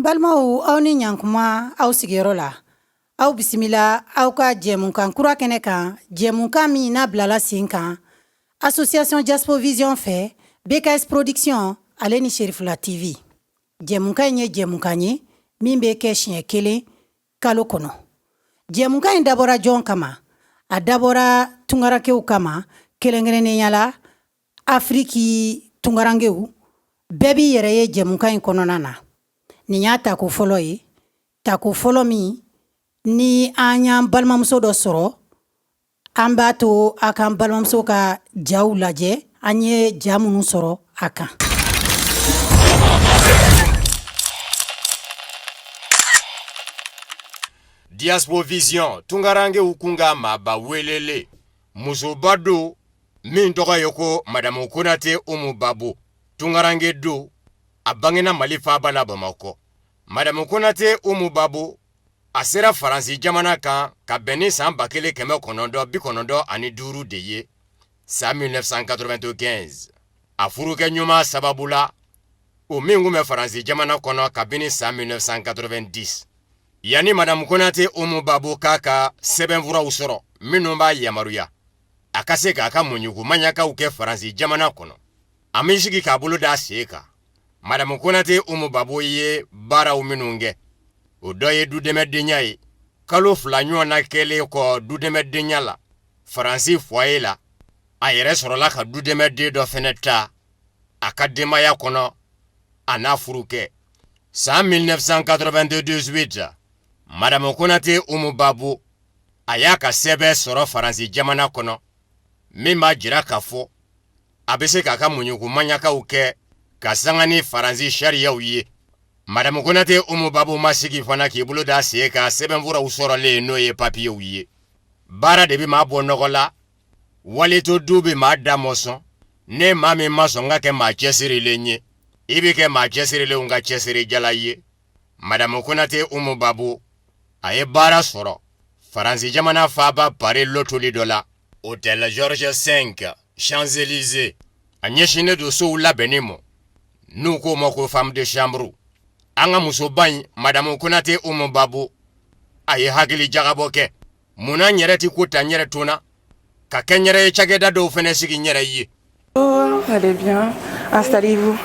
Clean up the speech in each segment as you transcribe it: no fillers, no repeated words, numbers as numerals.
Balmao aw ni ɲankuma aw sigiyɔrɔ la. Aw bisimila aw ka jɛmunkan kura kɛnɛ kan, jɛmunkan min n'a bilala sen kan. Association Jaspo Vision fɛ, BKS Production, ale ni Sherifula TV. Jɛmunkan in ye jɛmunkan ye min bɛ kɛ siɲɛ kelen kalo kɔnɔ. Jɛmunkan in dabɔra jɔn kama? A dabɔra tungarankew kama, kelenkɛrɛnnenya la, Afriki tungarankew, bɛɛ b'i yɛrɛ ye jɛmunkan in kɔnɔna na. Nin y'a tako fɔlɔ ye. Tako fɔlɔ min ni an y'an balimamuso dɔ sɔrɔ, an b'a to a kan balimamuso ka jaw lajɛ. An ye ja minnu sɔrɔ a kan. Jaspo Vision tungarange ukunga maba welele musoba do min tɔgɔ ye ko Madame Konate Umu Babu tungarange do a bangena Mali faaba la Bamakɔ. Madame Konate Umu Babu a sera Faransi jamana kan ka bɛn ni san 1995 de ye, san 1995. A furukɛ ɲuman sababu la o min kun bɛ Faransi jamana kɔnɔ kabini san 1990. Yani Madame Konate Umu Babu k'a ka sɛbɛnfuraw sɔrɔ minnu b'a yamaruya a ka se k'a ka muɲukumanyakaw kɛ Faransi jamana kɔnɔ. A min sigi k'a bolo d'a sen kan. Madame Konate Umu Babu ye baaraw minnu kɛ. O dɔ ye dudɛmɛdenya ye. Kalo 2 ɲɔgɔn na kɛlen kɔ dudɛmɛdenya la, Faransi foyer la, a yɛrɛ sɔrɔla ka dudɛmɛden dɔ fɛnɛ ta a ka denbaya kɔnɔ a n'a furukɛ. San 1998, Madame Konate Umu Babu a y'a ka sɛbɛn sɔrɔ Faransi jamana kɔnɔ min b'a jira k'a fɔ a bɛ se k'a ka muɲukumanyakaw kɛ ka sanga ni Faransi sariyaw ye. Madame Konate Umu Babu ma sigi fana k'i bolo d'a sen kan sɛbɛnfuraw sɔrɔlen n'o ye papiyew ye. Baara de bɛ maa bɔ nɔgɔ la, walito du bɛ maa da mɔsɔn. Ne maa min ma sɔn ka kɛ maa cɛsirilen ye, i bɛ kɛ maa cɛsirilenw ka cɛsirijala ye. Madame Konate Umu Babu a ye baara sɔrɔ Faransi jamana faaba Paris lotuli dɔ la, Hôtel Georges V, Champs-Élysées. A ɲɛsinnen don sow labɛnni ma n'u ko ma ko femme de chambre. An ka musoba in Madame Konate Umu Babu a ye hakili jagabɔ kɛ. Munna n yɛrɛ ti ko ta n yɛrɛ tuna ka kɛ n yɛrɛ ye cakɛda dɔw fɛnɛ sigi n yɛrɛ ye. Allez bien, installez-vous.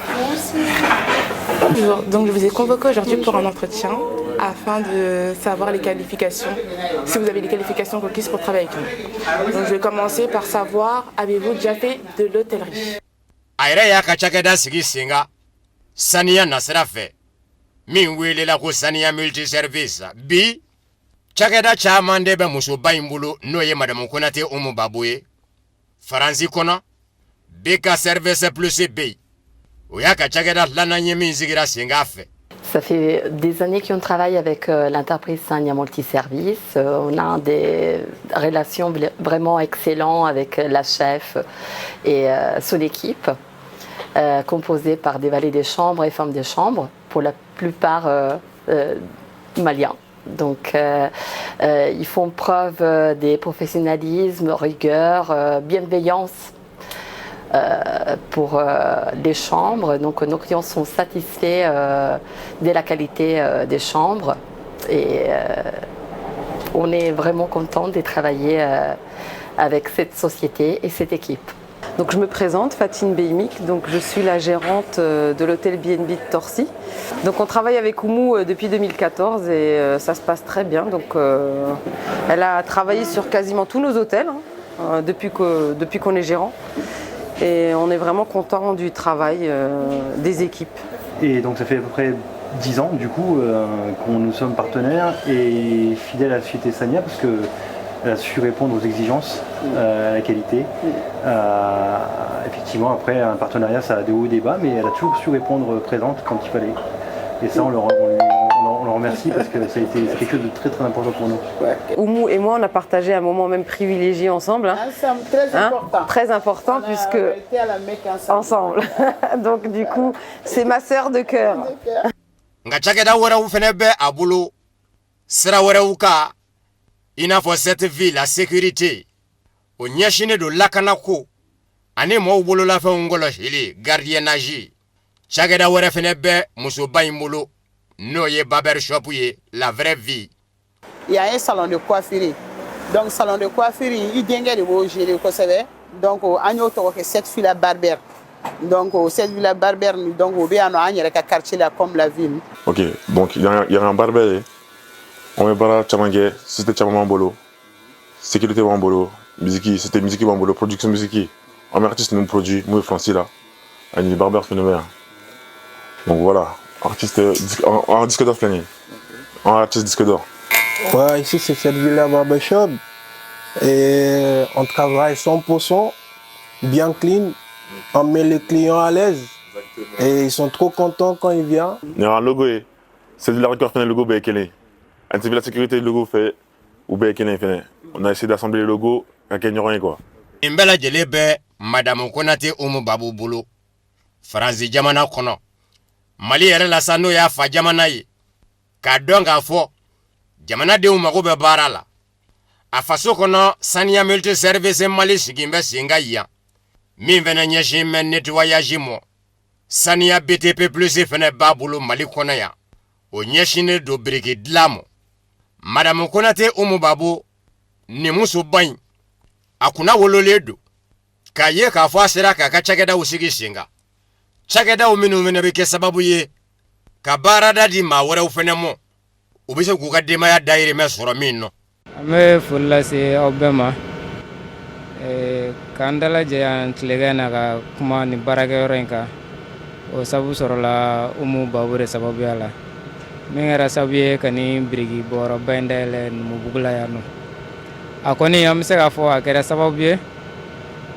Donc je vous ai convoqué aujourd'hui pour un entretien afin de savoir les qualifications, si vous avez les qualifications requises pour travailler avec nous. Donc je vais commencer par savoir, avez-vous déjà fait de l'hôtellerie? A yɛrɛ y'a ka cakɛda sigi sen kan saniya nasira fɛ min welela ko saniya multiservice. Bi cakɛda caman de bɛ musoba in bolo n'o ye Madame Konate Umu Babu ye. Faransi kɔnɔ BK Service Plus bɛ yen. O y'a ka cakɛda filanan ye min sigira sen kan fɛ. Ça fait des années qu'on travaille avec l'entreprise Sania Multiservice. On a des relations vraiment excellentes avec la chef et son équipe, composée par des valets de chambre et femmes de chambre, pour la plupart maliens. Donc ils font preuve de professionnalisme, rigueur, bienveillance. Pour les chambres. Donc nos clients sont satisfaits de la qualité des chambres et on est vraiment content de travailler avec cette société et cette équipe. Donc je me présente, Fatine Beimik, donc je suis la gérante de l'hôtel BNB de Torcy. Donc on travaille avec Oumou depuis 2014 et ça se passe très bien. Donc elle a travaillé sur quasiment tous nos hôtels depuis qu'on est gérant. Et on est vraiment content du travail des équipes. Et donc ça fait à peu près 10 ans du coup qu'on nous sommes partenaires et fidèles à la société Sania parce qu'elle a su répondre aux exigences, à la qualité. Effectivement après un partenariat ça a des hauts et des bas mais elle a toujours su répondre présente quand il fallait. Et ça on le remercie parce que ça a été quelque chose de très très important pour nous. Oumou et moi on a partagé un moment même privilégié ensemble. Ensemble, très important. Très important on puisque a été à la Mecque ensemble. Donc du coup c'est ma sœur de cœur. Nga cakɛda wɛrɛw fɛnɛ bɛ a bolo sira wɛrɛw ka i n'a fɔ cette ville la sécurité o ɲɛsinnen don lakanako ani mɔɔw bololafɛnw kɔlɔsili gardiennage. Cakɛda wɛrɛ fɛnɛ bɛ musoba in bolo n'o ye barbershop ye la vraie vie. Il y a un salon de coiffure. Donc salon de coiffure, il dengue de beau gérer quoi ça va. Donc on y a autour que cette fille la barber. Donc cette fille la barber donc au bien on a un quartier là comme la ville. Ok, donc il y a un barber. On est bara chamangue, c'était chamama bolo. Sécurité bambolo, musique, c'était musique bambolo, production musique. Un artiste nous produit, nous français là. Un barber phénomène. Donc voilà, artiste en disque d'or plané. Un artiste disque d'or. Ouais, ici c'est cette Villa Barbershop. Et on travaille 100%, bien clean. On met les clients à l'aise. Et ils sont trop contents quand ils viennent. Il y a un logo, c'est de la record le logo Békélé. Un civil la sécurité, le logo fait ou Békélé fait. On a essayé d'assembler le logo, il n'y a rien quoi. Imbela Djelebe, Madame Konate Oumou Babou Boulou. Franzi Jamana Kono. Mali yɛrɛ la sa n'o y'a fa jamana ye k'a dɔn k'a fɔ jamanadenw mago bɛ baara la a faso kɔnɔ saniya multi service Mali sigin bɛ sen ka yan min fɛnɛ ɲɛsin bɛ nettoyage mɔ saniya BTP plus fɛnɛ b'a bolo Mali kɔnɔ yan o ɲɛsinnen don biriki dilan mɔ Madame Konate Oumou Babou nin musoba in a kunna wololen don k'a ye k'a fɔ a sera k'a ka cakɛdaw sigi sen kan cakɛdaw minnu fɛnɛ bɛ kɛ sababu ye ka baarada di maa wɛrɛw fɛnɛ mɔ u bɛ se k'u ka denbaya dahirimɛ sɔrɔ min nɔ. An bɛ foli lase aw bɛɛ ma k'an dalajɛ yan tilegan na ka kuma ni baarakɛyɔrɔ in kan o sabu sɔrɔla Oumou Babou de sababuya la min kɛra sababu ye ka ni biriki bɔyɔrɔba in dayɛlɛ Numubugu la yan nɔ a kɔni an bɛ se k'a fɔ a kɛra sababu ye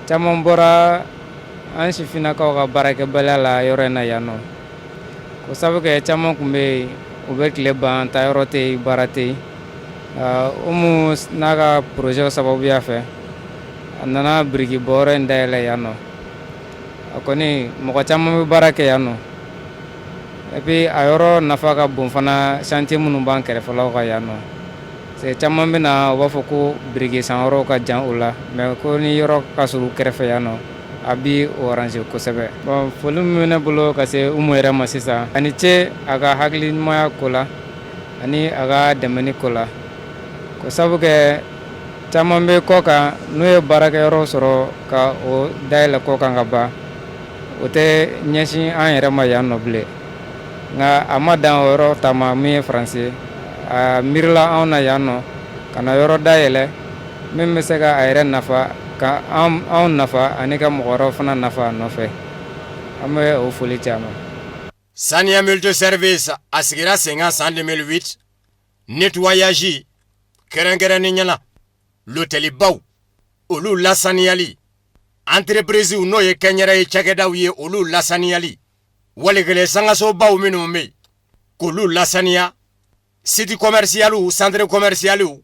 caman bɔra an sifinnakaw ka baarakɛbaliya la yɔrɔ in na yan nɔ ko sabu kɛ caman tun bɛ yen u bɛ tile ban taayɔrɔ tɛ yen baara tɛ yen Oumou n'a ka projet sababuya fɛ a nana biriki bɔyɔrɔ in dayɛlɛ yan nɔ a kɔni mɔgɔ caman bɛ baara kɛ yan nɔ et puis a yɔrɔ nafa ka bon fana chantier minnu b'an kɛrɛfɛlaw ka yan nɔ c'est caman bɛ na u b'a fɔ ko biriki san yɔrɔ ka jan o la mais ko ni yɔrɔ ka surun kɛrɛfɛ yan nɔ a bi o arranger kosɛbɛ bon foli min bɛ ne bolo ka se Oumou yɛrɛ ma sisan ani ce a ka hakiliɲumanya ko la ani a ka dɛmɛni ko la ko sabu kɛ caman bɛ kɔ kan n'u ye baarakɛyɔrɔ sɔrɔ ka o dayɛlɛ kɔ kan ka ban o tɛ ɲɛsin an yɛrɛ ma yan nɔ bilen nka a ma dan o yɔrɔ ta ma min ye faransi a miirila anw na yan nɔ ka na yɔrɔ dayɛlɛ min bɛ se ka a yɛrɛ nafa ka anw nafa ani ka mɔgɔ wɛrɛw fana nafa a nɔfɛ an bɛ o foli caman. Saniya multi service a sigira sen kan san 2008 nettoyage kɛrɛnkɛrɛnnen ɲɛna l'hôtelibaw olu lasaniyali entreprise n'o ye kɛnyɛrɛ ye cakɛdaw ye olu lasaniyali walikele sangasobaw minnu bɛ yen k'olu lasaniya site commercial centre commercial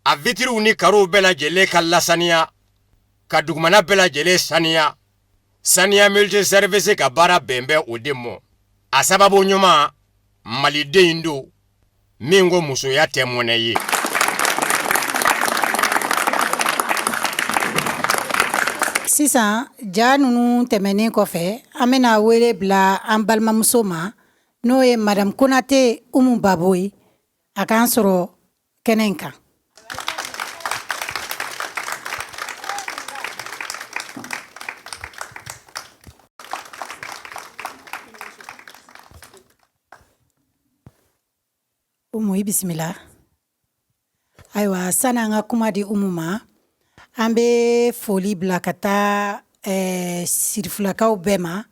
a vitriw ni karow bɛɛ lajɛlen ka lasaniya ka dugumana bɛɛ lajɛlen saniya saniya multi service ka baara bɛn bɛ o de mɔ a sababu ɲuman maliden don min ko musoya tɛ mɔnɛ ye. Sisan ja nunu tɛmɛnen kɔfɛ an bɛna wele bila an balimamuso ma n'o ye Madame Konate Oumou Babou ye a k'an sɔrɔ kɛnɛ in kan. Oumou i bisimila. Ayiwa sani an ka kuma di Oumou ma an bɛ foli bila ka taa sirifulakaw bɛɛ ma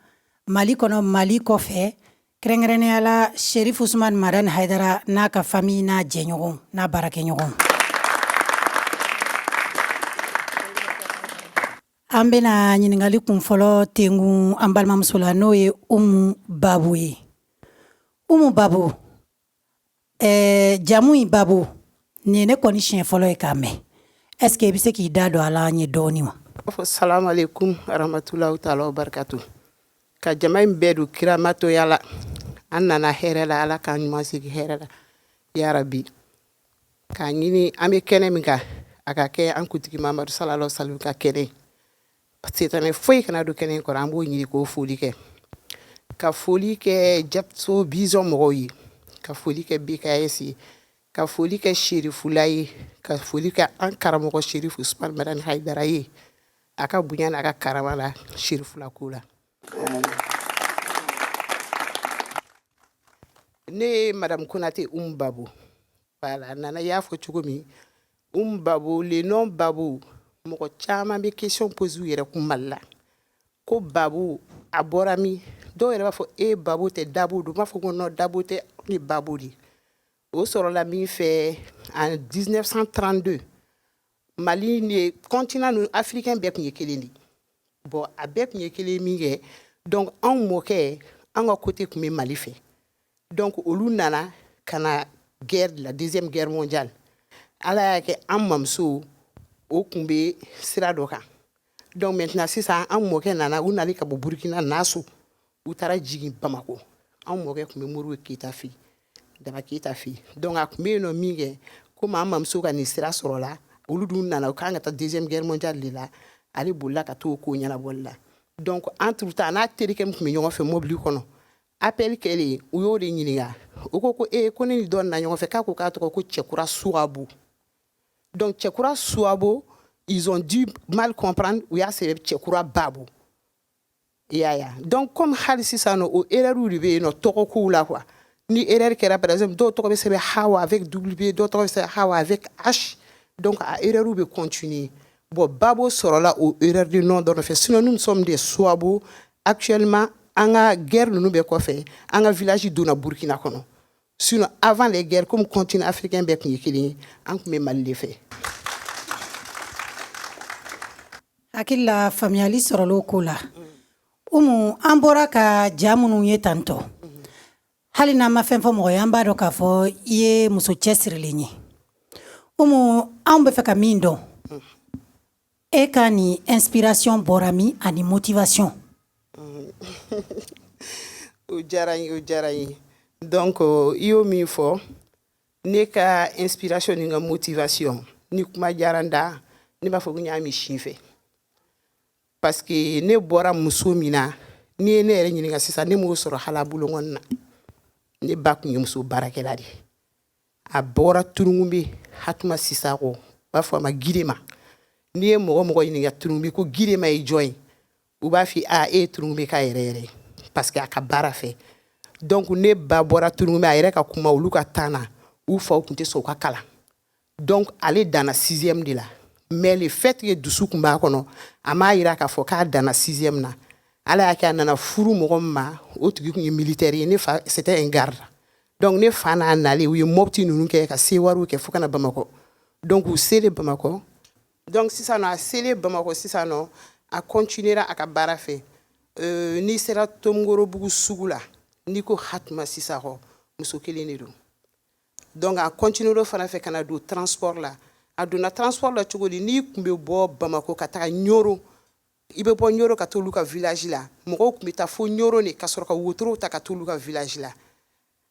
Mali kɔnɔ Mali kɔfɛ kɛrɛnkɛrɛnnenya la Cherif Ousmane Madani Haidara n'a ka famille n'a jɛɲɔgɔn n'a baarakɛɲɔgɔn. An bɛna ɲininkali kunfɔlɔ tengun an balimamuso la n'o ye Oumou Babou ye. Oumou Babou jamu in Babou nin ne kɔni siɲɛ fɔlɔ ye k'a mɛn. Est-ce que i bɛ se k'i da don a la an ye dɔɔni wa? Assalamu alaikum warahmatullahi ta'ala wabarakatuh. Ka jama in bɛɛ don kiramatoya la an nana hɛrɛ la Ala k'an ɲuman sigi hɛrɛ la ya Rabbi. K'a ɲini an bɛ kɛnɛ min kan a ka kɛ an kuntigi Mamadu sallallahu alaihi wasallam ka kɛnɛ sitanɛ foyi kana don kɛnɛ in kɔrɔ an b'o ɲini k'o foli kɛ ka foli kɛ Japso Vision mɔgɔw ye ka foli kɛ BKS ye ka foli kɛ Sherifula ye ka foli kɛ an karamɔgɔ Sherifu Usman Madani Haidara ye a ka bonya n'a ka karama la Sherifula ko la. Ne ye Madame Konate Babu. Voilà, nana y'a fɔ cogo min Babu, le nom Babu mɔgɔ caman bɛ question pose u yɛrɛ kun Mali la ko Babu a bɔra min dɔw yɛrɛ b'a fɔ Babu tɛ Dabo don b'a fɔ ko non Dabo tɛ ni Babu de o sɔrɔla min fɛ en 1932 Mali ni continent nu africain bɛɛ kun ye kelen de bon a bɛɛ kun ye kelen min kɛ donc anw mɔkɛ an ka côté kun bɛ Mali fɛ donc olu nana kana guerre la deuxième guerre mondiale ala y'a kɛ an mamuso o kun bɛ sira dɔ kan donc maintenant sisan an mɔkɛ nana u nali ka bɔ Burkina Naso u taara jigin Bamako an mɔkɛ kun bɛ Moribo Keyita fɛ Daba Keyita fɛ donc a kun bɛ yen nɔ min kɛ komi an mamuso ka nin sira sɔrɔ la olu dun nana u kan ka taa deuxième guerre mondiale de la ale bolila ka t'o ko ɲɛnabɔli la donc entre temps n'a terikɛ min kun bɛ ɲɔgɔn fɛ mobili kɔnɔ appel kɛlen u y'o de ɲininka u ko ko ne ni dɔ nana ɲɔgɔn fɛ k'a ko k'a tɔgɔ ko Cɛkura Suwabo donc Cɛkura Suwabo ils ont dû mal comprendre u y'a sɛbɛn Cɛkura Babu i y'a ye donc comme hali sisan nɔ o erreur de bɛ yen nɔ tɔgɔkow la quoi ni erreur kɛra par exemple dɔw tɔgɔ bɛ sɛbɛn Hawa avec W dɔw tɔgɔ bɛ sɛbɛn Hawa avec H donc a erreur bɛ continuer bon Babo sɔrɔla o erreur de nom dɔrɔn fɛ sinon nous sommes des Suwabo actuellement an ka guerre ninnu bɛɛ kɔfɛ an ka village donna Burkina kɔnɔ sinon avant les guerres comme continent africain bɛɛ kun ye kelen ye an kun bɛ Mali de fɛ. hakili la faamuyali sɔrɔla ko la an bɔra ka ja minnu ye tantɔ hali n'an ma fɛn fɔ mɔgɔ ye an b'a dɔn k'a fɔ I ye muso cɛsirilen ye anw bɛ fɛ ka min dɔn e ka ni inspiration bɔra min ani motivation. o diyara n ye donc I y'o min fɔ ne ka inspiration ni n ka motivation ni kuma diyara n da ne b'a fɔ ko n y'a min sin fɛ parce que ne bɔra muso min na ni ye ne yɛrɛ ɲininka sisan ne m'o sɔrɔ hala bulon na ne ba kun ye muso baarakɛla de a bɔra Turungunbe Hatuma Sisako u b'a fɔ a ma Girema n'i ye mɔgɔ ɲininka Turungunbe ko Girema ye jɔn ye u b'a fɔ e ye Turungunbe ka yɛrɛ parce que a ka baara fɛ donc ne ba bɔra Turungunbe a yɛrɛ ka kuma olu ka temps na u faw tun tɛ sɔn u ka kalan donc ale danna 6e de la mais le fait que dusu kun b'a kɔnɔ a m'a yira k'a fɔ k'a danna 6e na ala y'a kɛ a nana furu mɔgɔ min ma o tigi kun ye militaire ye ne fa c'était un garde donc ne fa n'a nalen u ye mɔbiti ninnu kɛ ka sewariw kɛ fo ka na Bamakɔ donc u selen Bamakɔ donc sisan nɔ a selen Bamakɔ sisan nɔ a continuera a ka baara fɛ n'i sera Tomgorobugu sugu la n'i ko Hatuma Sisako muso kelen de don donc a continuera fana fɛ ka na don transport la a donna transport la cogo di n'i kun bɛ bɔ Bamakɔ ka taga Ɲoro i bɛ bɔ Ɲoro ka t'olu ka village la mɔgɔw kun bɛ taa fo Ɲoro de ka sɔrɔ ka wotorow ta ka t'olu ka village la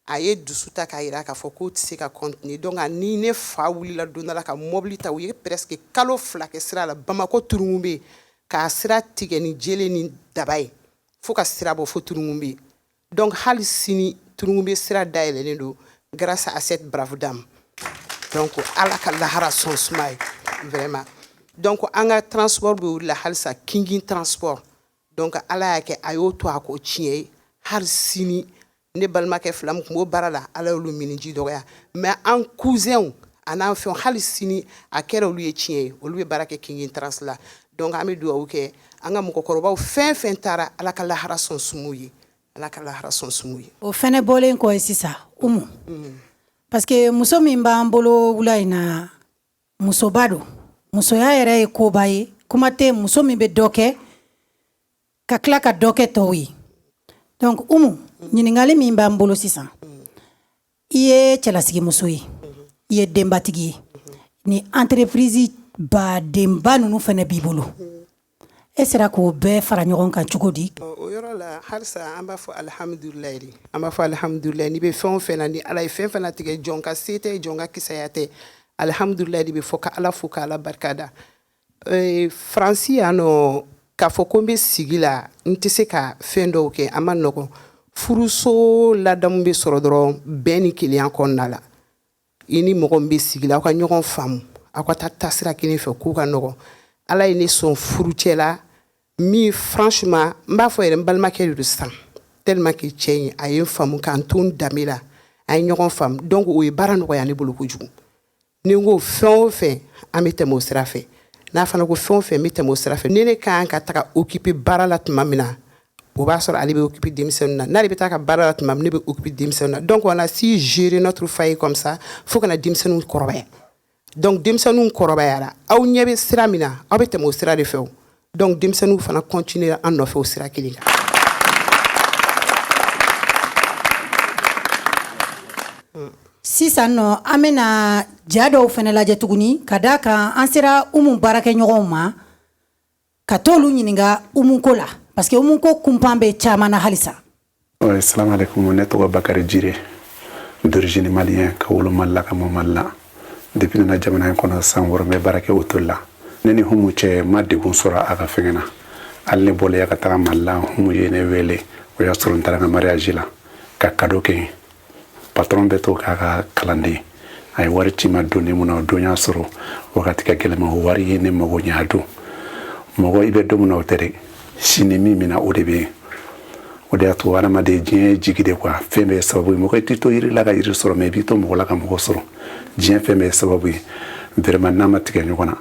a ye dusu ta k'a yira k'a fɔ k'o tɛ se ka continuer donc ni ne fa wulila don dɔ la ka mobili ta u ye presque kalo 2 kɛ sira la Bamakɔ Turungunbe k'a sira tigɛ ni jele ni daba ye fo ka sira bɔ fo Turungunbe donc hali sini Turungunbe sira dayɛlɛlen don grâce à cette brave dame donc ala ka lahara sɔn suma ye vraiment donc an ka transport bɛ wuli la halisa Kingin transport donc ala y'a kɛ a y'o to a ko tiɲɛ ye hali sini ne balimakɛ fila min kun b'o baara la ala y'olu miniji dɔgɔya mais an cousinw a n'an fɛnw hali sini a kɛra olu ye tiɲɛ ye olu bɛ baara kɛ Kingin trans la donc an bɛ dugawu kɛ an ka mɔgɔkɔrɔbaw fɛn fɛn taara ala ka lahara sɔn sumu ye ala ka lahara sɔn sumu ye. o fɛnɛ bɔlen kɔ ye sisan parce que muso min b'an bolo wula in na musoba don musoya yɛrɛ ye koba ye kuma tɛ muso min bɛ dɔ kɛ ka tila ka dɔ kɛ tɔw ye donc ɲininkali min b'an bolo sisan I ye cɛlasigi muso ye I ye denbatigi ye ni entreprise badenba ninnu fɛnɛ b'i bolo e sera k'o bɛɛ fara ɲɔgɔn kan cogo di. o yɔrɔ la halisa an b'a fɔ alihamudulilayi de an b'a fɔ alihamudulilayi n'i bɛ fɛn o fɛn na ni ala ye fɛn fɛn latigɛ jɔn ka se tɛ jɔn ka kisaya tɛ alihamudulilayi de bɛ fɔ ka ala fo ka ala barika da Faransi yan nɔ k'a fɔ ko n bɛ sigi la n tɛ se ka fɛn dɔw kɛ a ma nɔgɔn furuso ladamu bɛ sɔrɔ dɔrɔn bɛn ni kelenya kɔnɔna la i ni mɔgɔ min bɛ sigi la aw ka ɲɔgɔn faamu aw ka taa taasira kelen fɛ k'u ka nɔgɔn ala ye ne sɔn furucɛ la min franchement n b'a fɔ yɛrɛ n balimakɛ de don sisan tellement que cɛ in a ye n faamu k'an to n danbe la a ye ɲɔgɔn faamu donc o ye baara nɔgɔya ne bolo kojugu ni n ko fɛn o fɛn an bɛ tɛmɛ o sira fɛ n'a fana ko fɛn o fɛn n bɛ tɛmɛ o sira fɛ ni ne ka kan ka taga occuper baara la tuma min na o b'a sɔrɔ ale bɛ occuper denmisɛnninw na n'ale bɛ taa ka baara la tuma min ne bɛ occuper denmisɛnninw na donc on a su gérer notre foyer comme ça fo kana denmisɛnninw kɔrɔbaya donc denmisɛnninw kɔrɔbayara aw ɲɛ bɛ sira min na aw bɛ tɛmɛ o sira de fɛ o donc denmisɛnninw fana continuer an nɔfɛ o sira kelen kan. sisan nɔ an bɛna ja dɔw fɛnɛ lajɛ tuguni ka da kan an sera umu baarakɛɲɔgɔnw ma ka t'olu ɲininka umuko la parce que umuko kunpan bɛ caman na halisa. Salam alaikum, ne tɔgɔ Bakari Jire d'origine malien ka wolo Mali la ka mɔ Mali la depuis nana jamana in kɔnɔ san wɔɔrɔ n bɛ baara kɛ o toli la ne ni humu cɛ ma degun sɔrɔ a ka fɛngɛ na hali ne bɔlen ka taga Mali la humu ye ne wele o y'a sɔrɔ n taara n ka mariage la ka cadeau kɛ patron bɛ to k'a ka kalanden a ye wari ci ma don ne mun na o don y'a sɔrɔ wagati ka gɛlɛma o wari ye ne mago ɲɛ a don mɔgɔ i bɛ don min na o tɛ dɛ sini min mina o de bɛ yen o de y'a to adamaden diɲɛ jigi de quoi fɛn bɛɛ ye sababu ye mɔgɔ i tɛ to yiri la ka yiri sɔrɔ mais i b'i to mɔgɔ la ka mɔgɔ sɔrɔ diɲɛ fɛn bɛɛ ye sababu ye vraiment n'a ma tigɛ ɲɔgɔn na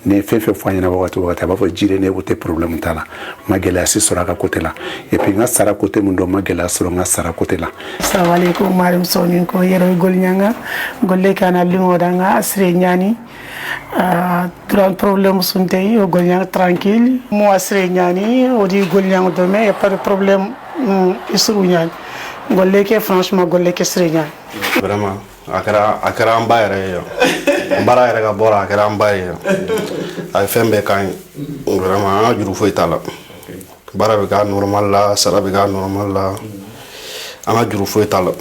ne fɛn fɛn fɔ a ɲɛna wagati o wagati a b'a fɔ jire ne ko tɛ problème t'a la ma gɛlɛya si sɔrɔ a ka côté la et puis n ka sara côté min don ma gɛlɛya sɔrɔ n ka sara côté la. Assalamu alaikum marim sonin ko yero golnyanga golle kana limo danga asre nyani grand problème sunte o golnyanga tranquille mo asre nyani o di golnyanga do mais y a pas de problème isru nyani golle ke franchement golle ke sre nyani vraiment akara an ba yɛrɛ ye baara yɛrɛ ka bɔra a kɛra an ba ye a ye fɛn bɛɛ kan ye vraiment an ka juru foyi t'a la baara bɛ k'a normal la sara bɛ k'a normal la an ka juru foyi t'a la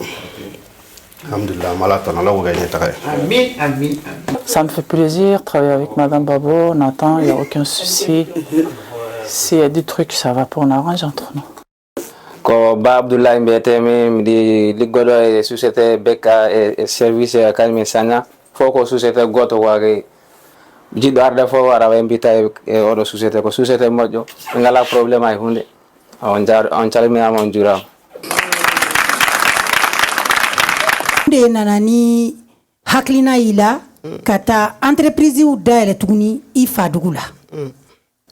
alhamdulillah an b'a la tanu ala k'o kɛ ɲɛtaga ye. Amin, amin, amin. Ça me fait plaisir de travailler avec Madame Babo, on attend, il n'y a aucun souci. S'il y a des trucs, ça va pas, on arrange entre nous. Ko ba Abdoulaye Mbete mi di liggodo e société Beka e service kalmi sanya foko société goto wage jido arde fo wara wa mbita e odo société ko société mojo ngala problème ay hunde on calmi amon juram de nanani haklina ila kata entreprise u daele tuguni ifa dugula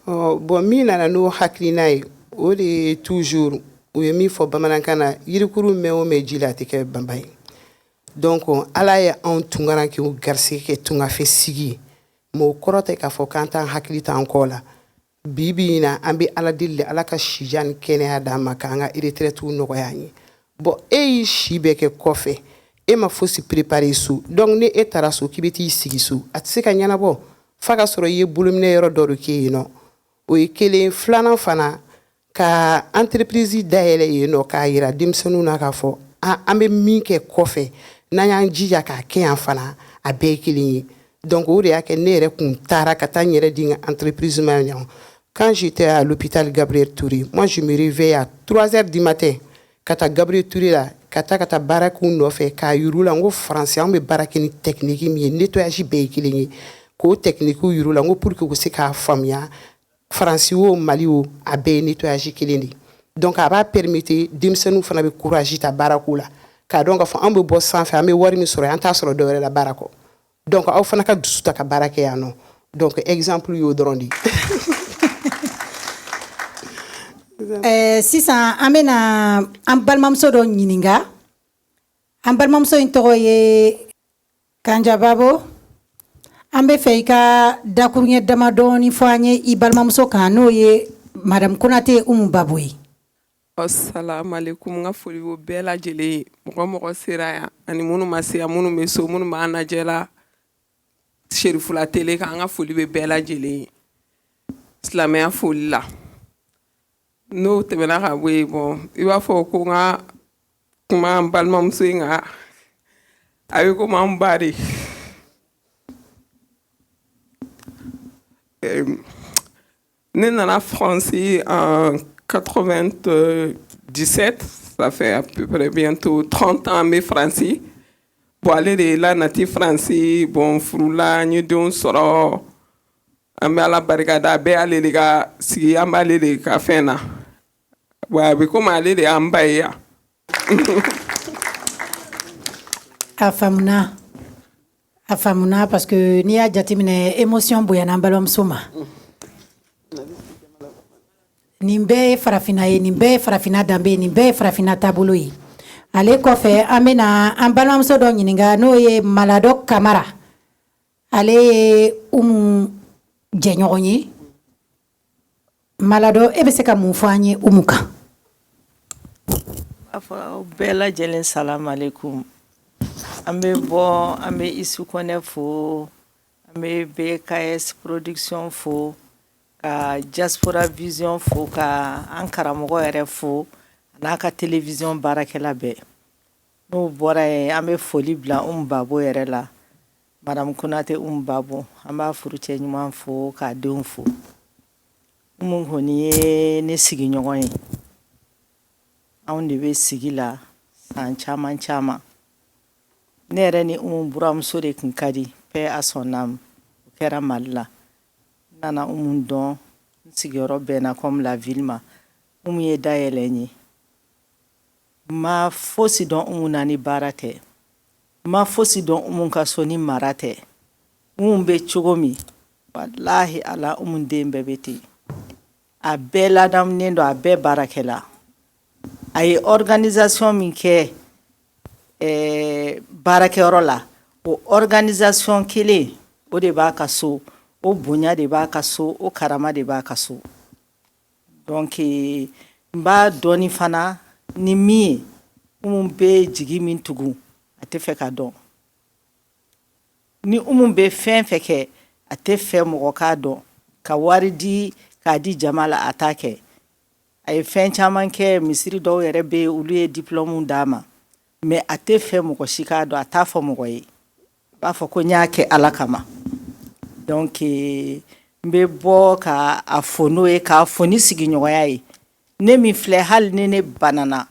bon mi nana no haklina yi o de toujours o ye min fɔ bamanankan na yirikuru mɛn o mɛn ji la a tɛ kɛ banba ye donc ala ye anw tungaran k'u garisɛgɛ kɛ tungafɛ sigi mais o kɔrɔ tɛ k'a fɔ k'an t'an hakili t'an kɔ la bi bi in na an bɛ ala deli ala ka sijan ni kɛnɛya d'an ma k'an ka retraite nɔgɔya an ye bon e y'i si bɛɛ kɛ kɔfɛ e ma fosi préparer so donc ni e taara so k'i bɛ t'i sigi so a tɛ se ka ɲɛnabɔ f'a ka sɔrɔ i ye bolominɛ yɔrɔ dɔ de kɛ yen nɔ o ye kelen filanan fana ka entreprise dayɛlɛ yen nɔ k'a yira denmisɛnninw na k'a fɔ an bɛ min kɛ kɔfɛ n'an y'an jija k'a kɛ yan fana a bɛɛ ye kelen ye donc o de y'a kɛ ne yɛrɛ kun taara ka taa n yɛrɛ di n ka entreprise ma ɲɔgɔn quand j'étais à l'hôpital Gabriel Touré moi je me réveille à 3h du matin ka taa Gabriel Touré la ka taa baara k'u nɔfɛ k'a yir'u la n ko français an bɛ baara kɛ ni technique min ye nettoyage bɛɛ ye kelen ye k'o technique yir'u la n ko pour que u se k'a faamuya Faransi o Mali o a bɛɛ ye nettoyage kelen de donc a b'a permettre denmisɛnninw fana bɛ courage ta baara ko la k'a dɔn k'a fɔ an bɛ bɔ sanfɛ an bɛ wari min sɔrɔ an t'a sɔrɔ dɔwɛrɛ la baara kɔ donc aw fana ka dusu ta ka baara kɛ yan nɔ donc exemple y'o dɔrɔn de ye. Sisan an bɛna an balimamuso dɔ ɲininka an balimamuso in tɔgɔ ye Kanja Babo. An bɛ fɛ i ka dakuruɲɛ damadɔɔni fɔ an ye i balimamuso kan n'o ye Madame Konate Umu Babo ye. Assalamu alaikum n ka foli b'o bɛɛ lajɛlen ye mɔgɔ mɔgɔ sera yan ani minnu ma se yan minnu bɛ so minnu b'an lajɛ la Serifula tele kan an ka foli bɛ bɛɛ lajɛlen ye silamɛya foli la n'o tɛmɛna ka bɔ yen bon i b'a fɔ ko n ka kuma an balimamuso in kan a bɛ komi an ba de. Ne nana France en 97, Ça fait à peu près bientôt 30 ans mais France. Bon aller de la nati France bon frula ni don soro ambe ala barikada be ale de ka sigi amba ale de ka fena. Wa be ko ale de amba ya. Afamuna parce que ni a jatimine émotion boyana balom soma. Nimbe farafina ye nimbe farafina dambe nimbe farafina tabulu yi. Ale kɔfɛ an bɛna an balimamuso dɔ ɲininka n'o ye Malado Kamara. Ale ye Umu jɛɲɔgɔn ye. Malado e bɛ se ka mun fɔ an ye Umu kan? Aw bɛɛ lajɛlen salam aleikum. An bɛ bɔ an bɛ Isu Kɔnɛ fo, an bɛ BKS production fo, ka Diaspora Vision fo, ka an karamɔgɔ yɛrɛ fo. N'a ka télévision baarakɛla bɛɛ n'o bɔra yen an bɛ foli bila Babo yɛrɛ la Madame Konate Babo an b'a furucɛ ɲuman fo k'a denw fo kɔni ye ne sigiɲɔgɔn ye anw de bɛ sigi la san caman caman ne yɛrɛ ni buramuso de tun ka di paix à son âme o kɛra Mali la n nana dɔn n sigiyɔrɔ bɛnna comme la ville ma ye dayɛlɛ n ye ma fosi dɔn na ni baara tɛ ma fosi dɔn ka so ni mara tɛ bɛ cogo min wallahi ala den bɛɛ bɛ ten a bɛɛ ladamunen don a bɛɛ baarakɛla a ye organisation min kɛ baarakɛyɔrɔ la o organisation kelen o de b'a ka so o bonya de b'a ka so o karama de b'a ka so donc n b'a dɔni fana ni min ye bɛ jigi min tugu a tɛ fɛ ka dɔn ni bɛ fɛn fɛn kɛ a tɛ fɛ mɔgɔ k'a dɔn ka wari di k'a di jama la a t'a kɛ a ye fɛn caman kɛ misiri dɔw yɛrɛ bɛ olu ye diplôme d'a ma mais a tɛ fɛ mɔgɔ si k'a dɔn a t'a fɔ mɔgɔ ye a b'a fɔ ko n y'a kɛ ala kama donc n bɛ bɔ ka a fɔ n'o ye k'a fɔ ni sigiɲɔgɔnya ye ne min filɛ hali ni ne banana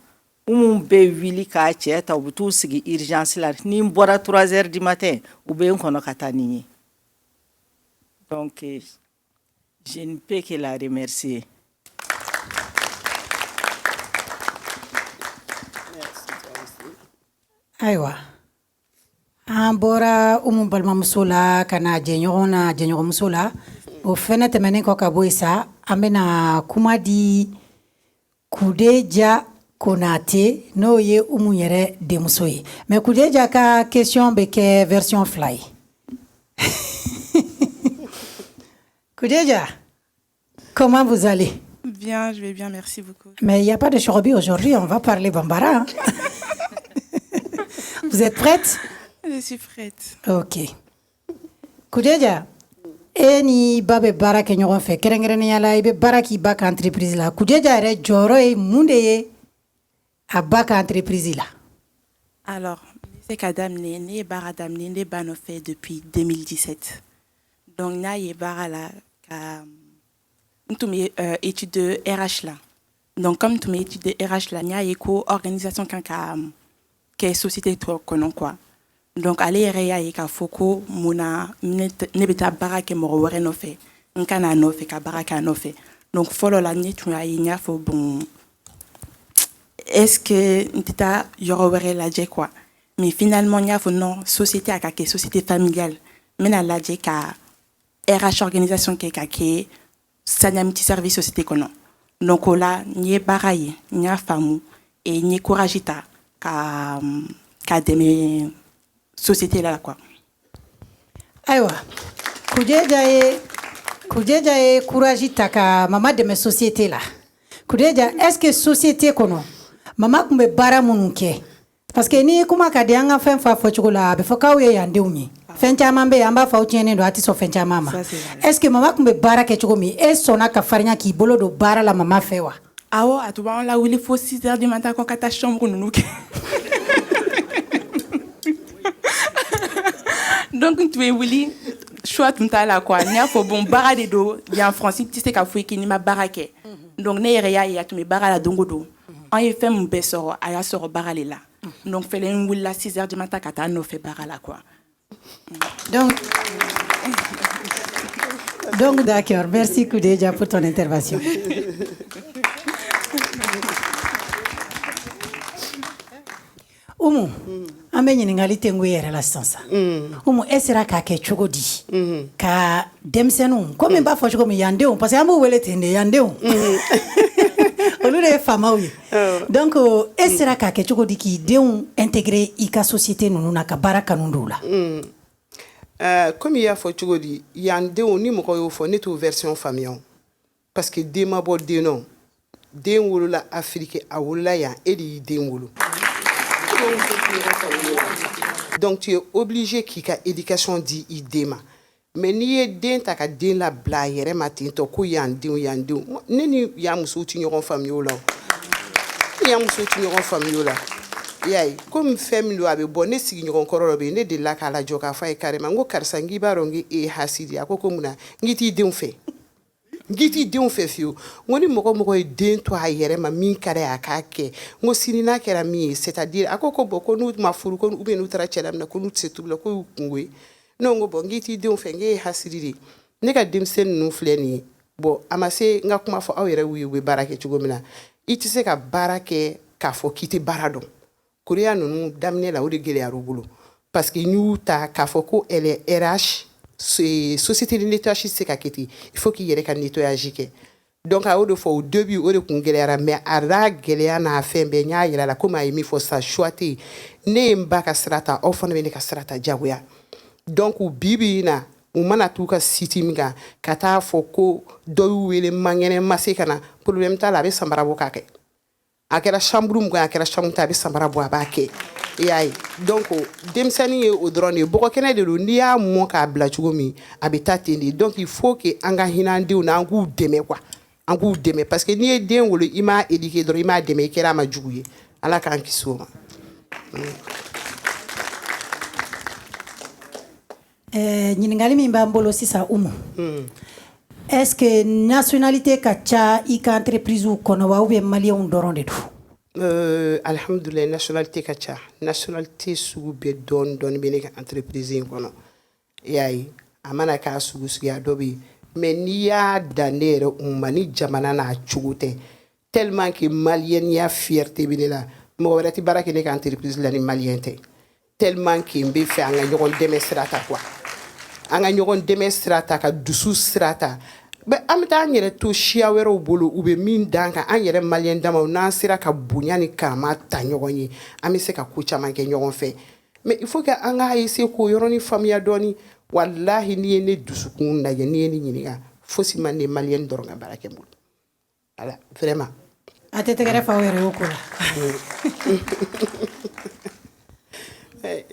bɛ wuli k'a cɛ ta u bɛ t'u sigi urgence la ni n bɔra 3 heures du matin u bɛ n kɔnɔ ka taa ni n ye donc je ne peux que la remercier. Ayiwa an bɔra balimamuso la ka na jɛɲɔgɔnmuso la o fɛnɛ tɛmɛnen kɔ ka bɔ yen sa an bɛna kuma di Kudeja Konate n'o ye yɛrɛ denmuso ye mais Kudeja ka question bɛ kɛ version 2 ye Kudeja, comment vous allez? Bien, je vais bien, merci beaucoup. Mais il n'y a pas de chorobi aujourd'hui, on va parler bambara. Vous êtes prête? Je suis prête. Ok. Kudeja, ni babe bara ke ɲɔgɔn fɛ kɛrɛnkɛrɛnnenya la i bɛ bara k'i ba ka entreprise la Kudeja yɛrɛ jɔyɔrɔ ye mun de ye a ba ka entreprise la? Alors, c'est ka daminɛ ne ye baara daminɛ ne ba nɔfɛ depuis 2017. Donc n'a ye baara la ka n tun bɛ étude de RH la. Donc comme n tun bɛ étude de RH la n y'a ye ko organisation kan ka kɛ société tɔ kɔnɔ quoi. Donc ale yɛrɛ y'a ye k'a fɔ ko mun na ne bɛ taa baara kɛ mɔgɔ wɛrɛ nɔfɛ n ka n'a nɔfɛ ka baara kɛ a nɔfɛ. Donc fɔlɔ la ne tun y'a ye n y'a fɔ bon est-ce que n tɛ taa yɔrɔ wɛrɛ lajɛ quoi. Mais finalement n y'a fɔ non société a ka kɛ société familiale n bɛna lajɛ ka RH organisation kɛ ka kɛ Sanya Multiservice société kɔnɔ. Donc o la n ye baara ye n y'a faamu et n ye courage ta ka dɛmɛ société la quoi. Ayiwa Kudeja ye courage ta ka mama dɛmɛ société la. Kudeja, est-ce que société kɔnɔ mama tun bɛ baara minnu kɛ? Parce que ni kuma ka di an ka fɛn fa fɔcogo la a bɛ fɔ k'aw ye yan denw ye. Fɛn caman bɛ yen an b'a fɔ aw tiɲɛnen don a tɛ sɔn fɛn caman ma. Est-ce que mama tun bɛ baara kɛ cogo min e sɔnna ka farinya k'i bolo don baara la mama fɛ wa? Awɔ a tun b'an la wuli fo 6 heures du matin ko ka taa chambre ninnu kɛ. Donc n tun bɛ wuli choix tun t'a la quoi n y'a fɔ bon baara de don yan France tɛ se ka foyi kɛ n'i ma baara kɛ. Donc ne yɛrɛ y'a ye a tun bɛ baara la don o don. an ye fɛn min bɛɛ sɔrɔ a y'a sɔrɔ baara le la donc fɛlɛ n wulila 6 heures du matin ka taa nɔfɛ baara la quoi. Donc d'accord, merci Koudeja pour ton intervention. Umu, an bɛ ɲininkali tɛngu yɛrɛ la sisan sa. Umu, e sera k'a kɛ cogo di? Ka denmisɛnninw, komi n b'a fɔ cogo min yan denw, parce que an b'u wele ten de yan denw. Olu de ye faamaw ye. Donc e sera k'a kɛ cogo di k'i denw intégrer i ka société ninnu na ka baara kanu don la? Comme il y a fɔ cogo di yan denw ni mɔgɔ y'o fɔ ne t'o version faamuya parce que den ma bɔ den nɔ den wolola Afrique a wolola yan e de y'i den wolo. Donc tu es obligé k'i ka éducation di i den ma mais n'i ye den ta ka den labila a yɛrɛ ma ten tɔ ko yan denw ne ni yan musow ti ɲɔgɔn faamuya o la ni yan musow ti ɲɔgɔn faamuya o la yayi comme fɛn min don a bɛ bɔ ne sigiɲɔgɔn kɔrɔ dɔ bɛ yen ne delila k'a lajɔ k'a fɔ a ye carrément n ko karisa n k'i b'a dɔn n k'e ye hasidi a ko mun na n k'i t'i denw fɛ n k'i t'i denw fɛ fiyewu n ko ni mɔgɔ ye den to a yɛrɛ ma min ka d'a ye a k'a kɛ n ko sini n'a kɛra min ye c'est-à-dire a ko bon ko n'u ma furu ko ou bien n'u taara cɛ la minɛ ko n'u tɛ se tobili la ko y'u kungo ye ne ko bon n k'i t'i denw fɛ n k'e ye hasidi de ne ka denmisɛnnin ninnu filɛ nin ye bon a ma se n ka kuma fɔ aw yɛrɛ y'u ye u bɛ baara kɛ cogo min na i tɛ se ka baara kɛ k'a fɔ k'i tɛ baara dɔn Korea ninnu daminɛ la o de gɛlɛyara u bolo parce que n y'u ta k'a fɔ ko elle est RH société de nettoyage se ka kɛ ten il faut k'i yɛrɛ ka nettoyage kɛ donc a y'o de fɔ au début o de kun gɛlɛyara mais a n'a gɛlɛya n'a fɛn bɛɛ n y'a yira la komi a ye min fɔ sa choix tɛ yen ne ye n ba ka sira ta aw fana bɛ ne ka sira ta diyagoya donc bi in na u mana t'u ka site min kan ka taa fɔ ko dɔ y'u wele mangɛnɛ ma se ka na problème t'a la a bɛ samara bɔ k'a kɛ a kɛra chambre mun kan a kɛra chambre ta a bɛ samara bɔ a b'a kɛ i y'a ye donc denmisɛnnin ye o dɔrɔn de ye bɔgɔkɛnɛ de don n'i y'a mɔn k'a bila cogo min a bɛ taa ten de donc il faut que an ka hinɛ an denw na an k'u dɛmɛ quoi an k'u dɛmɛ parce que n'i ye den wolo i m'a éduquer dɔrɔn i m'a dɛmɛ i kɛra a ma jugu ye ala k'an kisi o ma. ɲininkali min b'an bolo sisan Umu. Est-ce que nationalité ka ca i ka entreprise kɔnɔ wa ou bien maliyɛnw dɔrɔn de don? Alhamdulillah nationalité ka ca nationalité sugu bɛɛ dɔɔni dɔɔni bɛ ne ka entreprise in kɔnɔ i y'a ye a mana k'a sugu suguya dɔ bɛ yen mais n'i y'a dan ne yɛrɛ ma ni jamana n'a cogo tɛ tellement que maliyɛniya fierté bɛ ne la mɔgɔ wɛrɛ tɛ baara kɛ ne ka entreprise la ni maliyɛn tɛ tellement que n bɛ fɛ an ka ɲɔgɔn dɛmɛ sira ta quoi an ka ɲɔgɔn dɛmɛ sira ta ka dusu sira ta bɛ an bɛ taa an yɛrɛ to siya wɛrɛw bolo u bɛ min d'an kan an yɛrɛ maliyɛn damaw n'an sera ka bonya ni karama ta ɲɔgɔn ye an bɛ se ka ko caman kɛ ɲɔgɔn fɛ mais il faut que an k'a essayer k'o yɔrɔnin faamuya dɔɔni walahi n'i ye ne dusukun lajɛ n'i ye ne ɲininka fosi ma ne maliyɛn dɔrɔn ka baara kɛ n bolo voilà vraiment. a tɛ tɛgɛrɛ fa aw yɛrɛ y'o ko la.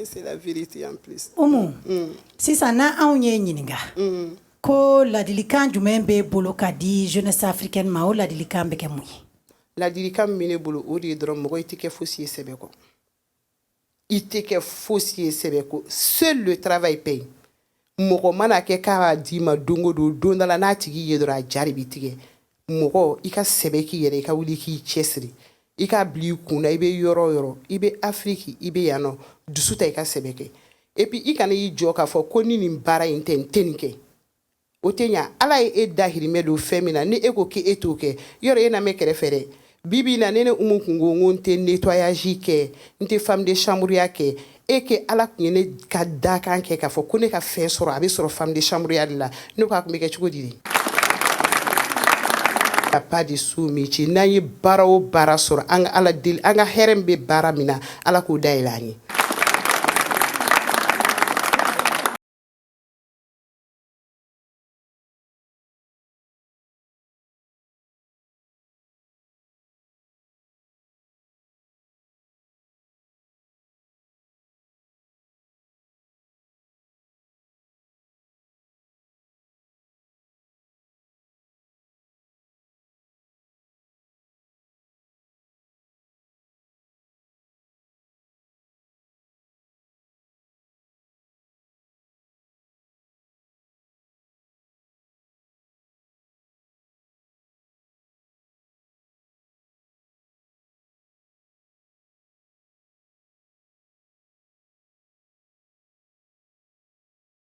C'est la vérité en plus. Umu, sisan na anw ye ɲininka ko ladilikan jumɛn b'e bolo ka di jeunesse africaine ma o ladilikan bɛ kɛ mun ye? Ladilikan min bɛ ne bolo o de ye dɔrɔn mɔgɔ i tɛ kɛ fosi ye sɛbɛ kɔ i tɛ kɛ fosi ye sɛbɛ kɔ seul le travail paye mɔgɔ mana kɛ k'a b'a d'i ma don o don don dɔ la n'a tigi ye dɔrɔn a ja de bɛ tigɛ mɔgɔ i ka sɛbɛ k'i yɛrɛ i ka wuli k'i cɛsiri i ka bila i kun na i bɛ yɔrɔ o yɔrɔ i bɛ Afrique i bɛ yan nɔ dusu ta i ka sɛbɛ kɛ et puis i kana y'i jɔ k'a fɔ ko ni nin baara in tɛ n tɛ nin kɛ o tɛ ɲa ala ye e dahirimɛ don fɛn min na ni e ko k'e t'o kɛ yɔrɔ e na mɛn kɛrɛfɛ dɛ bibi na ne ni Umu kun ko n tɛ nettoyage kɛ n tɛ femme de chambre ya kɛ e ke ala kun ye ne ka dakan kɛ k'a fɔ ko ne ka fɛn sɔrɔ a bɛ sɔrɔ femme de chambre ya de la ne ko a kun bɛ kɛ cogo di de. A pas de sous-métier n'an ye baara o baara sɔrɔ an ka ala deli an ka hɛrɛ min bɛ baara min na ala k'o dayɛlɛ an ye